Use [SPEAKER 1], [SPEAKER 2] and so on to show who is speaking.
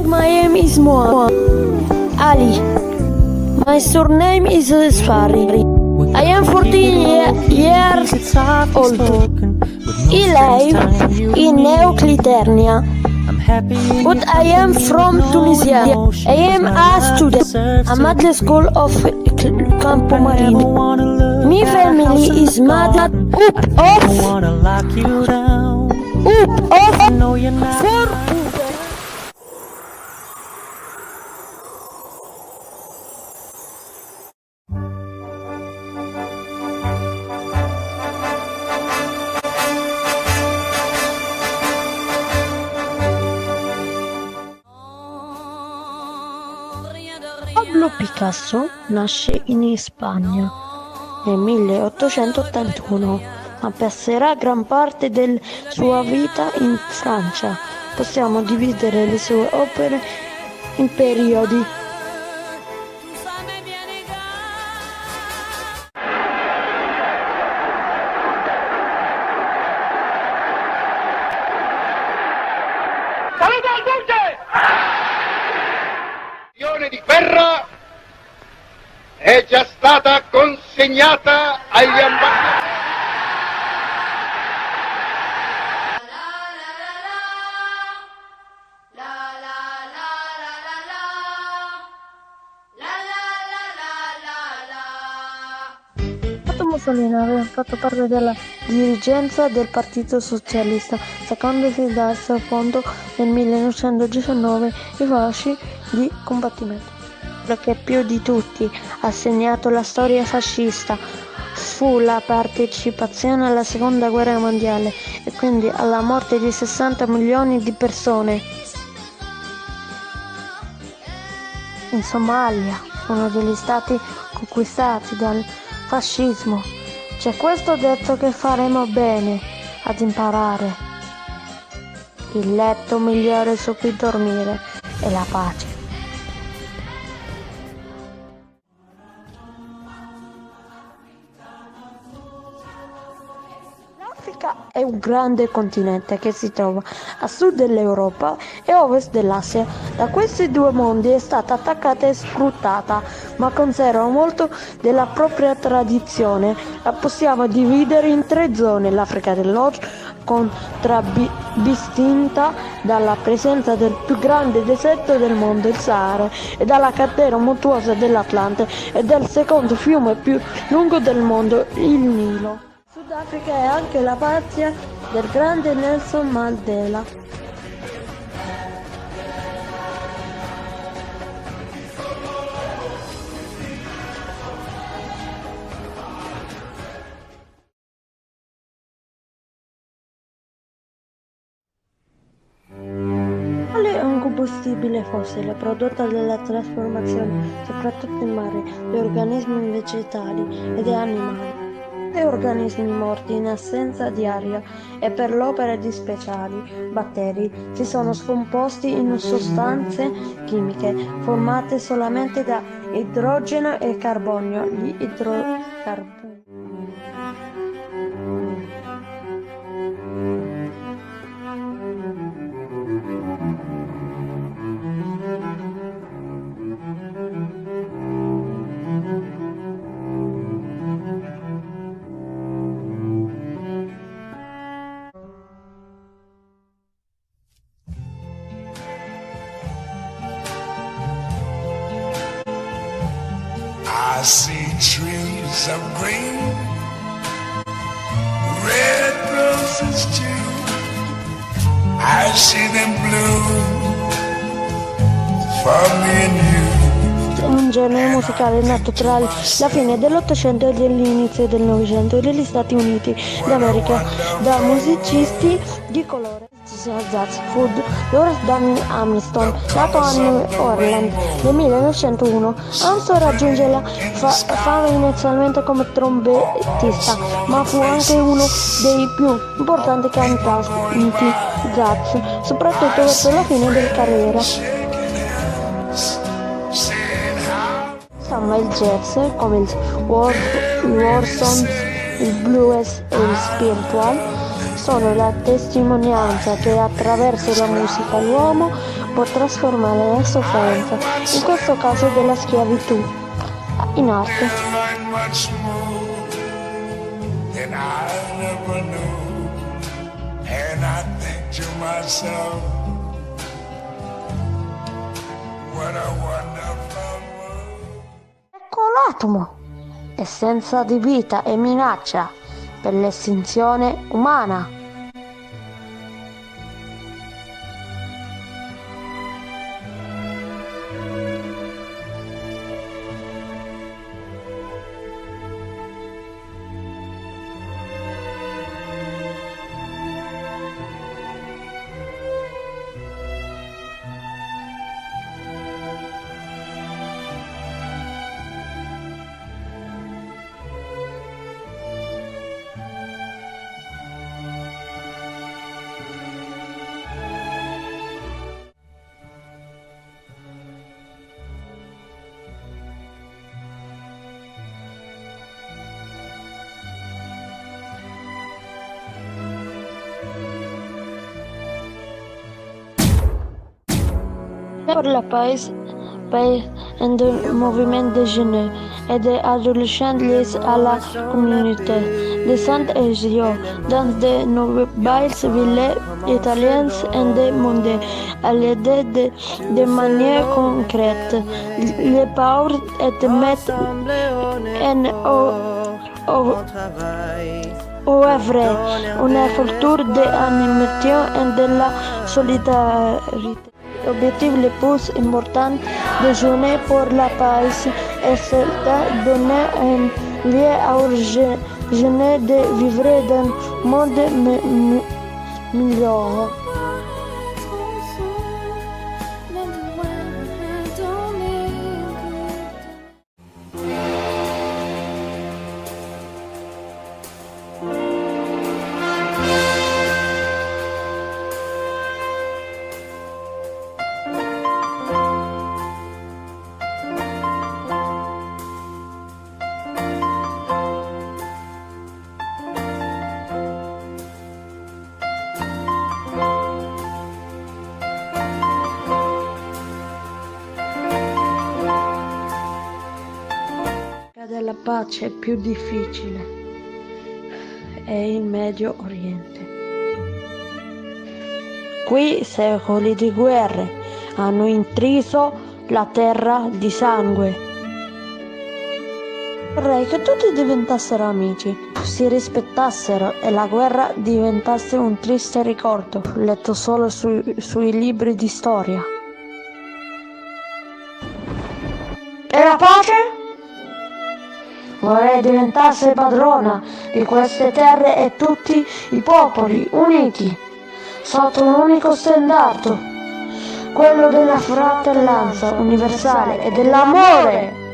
[SPEAKER 1] My name is Moa Ali. My surname is Sfari. I am 14 years old. I live in Neocliternia. But I am from Tunisia. I am a student at the school of Campo Marino. My family is made up of 4 Pablo Picasso nasce in Spagna nel 1881, ma passerà gran parte della sua vita in Francia. Possiamo dividere le sue opere in periodi.
[SPEAKER 2] Saluto al Duce! Di guerra è già stata consegnata agli ambasciatori.
[SPEAKER 1] Mussolini aveva fatto parte della dirigenza del Partito Socialista, secondosi dal secondo nel 1919 i fasci di combattimento. Quello che più di tutti ha segnato la storia fascista fu la partecipazione alla Seconda Guerra Mondiale e quindi alla morte di 60 milioni di persone. In Somalia, uno degli stati conquistati dal fascismo, c'è questo detto che faremo bene ad imparare. Il letto migliore su cui dormire è la pace. L'Africa è un grande continente che si trova a sud dell'Europa e a ovest dell'Asia. Da questi due mondi è stata attaccata e sfruttata, ma conserva molto della propria tradizione. La possiamo dividere in 3 zone: l'Africa del Nord, contraddistinta dalla presenza del più grande deserto del mondo, il Sahara, e dalla catena montuosa dell'Atlante e del secondo fiume più lungo del mondo, il Nilo. Sudafrica è anche la patria del grande Nelson Mandela. L'olio è un combustibile fossile prodotto dalla trasformazione, soprattutto in mare, di organismi vegetali e di animali. Gli organismi morti in assenza di aria e per l'opera di speciali batteri si sono scomposti in sostanze chimiche formate solamente da idrogeno e carbonio. Gli idrocarburi
[SPEAKER 3] I see trees of green, red roses too. I see them bloom for me and you.
[SPEAKER 1] è un genere musicale nato tra la fine dell'Ottocento e l'inizio del Novecento negli Stati Uniti d'America da musicisti di colore. Jazz fu Lawrence Dan Armstrong, nato a New Orleans nel 1901. Armstrong raggiunge la fama inizialmente come trombettista, ma fu anche uno dei più importanti cantanti jazz, soprattutto verso la fine della carriera. Insomma, il jazz, come il war songs, il blues e il spiritual, sono la testimonianza che attraverso la musica l'uomo può trasformare la sofferenza, in questo caso della schiavitù, in arte.
[SPEAKER 3] learn much more than I never knew. And I think to myself, what a wonderful world.
[SPEAKER 1] Ecco l'atomo, essenza di vita e minaccia per l'estinzione umana. Pour la paix et le mouvement des jeunes et des adolescents liés à la communauté de Sant'Egidio dans de nouvelles villes italiennes et du monde à l'aide de manière concrète. Les pauvres et mettent en œuvre une culture d'animation et de la solidarité. L'objectif le plus important de journée pour la paix est de donner un lieu aux jeunes de vivre dans un monde meilleur. Della pace più difficile è il Medio Oriente. Qui secoli di guerre hanno intriso la terra di sangue. Vorrei che tutti diventassero amici, si rispettassero e la guerra diventasse un triste ricordo, letto solo sui libri di storia. E la pace? Vorrei diventasse padrona di queste terre e tutti i popoli uniti sotto un unico standardo, quello della fratellanza universale e dell'amore.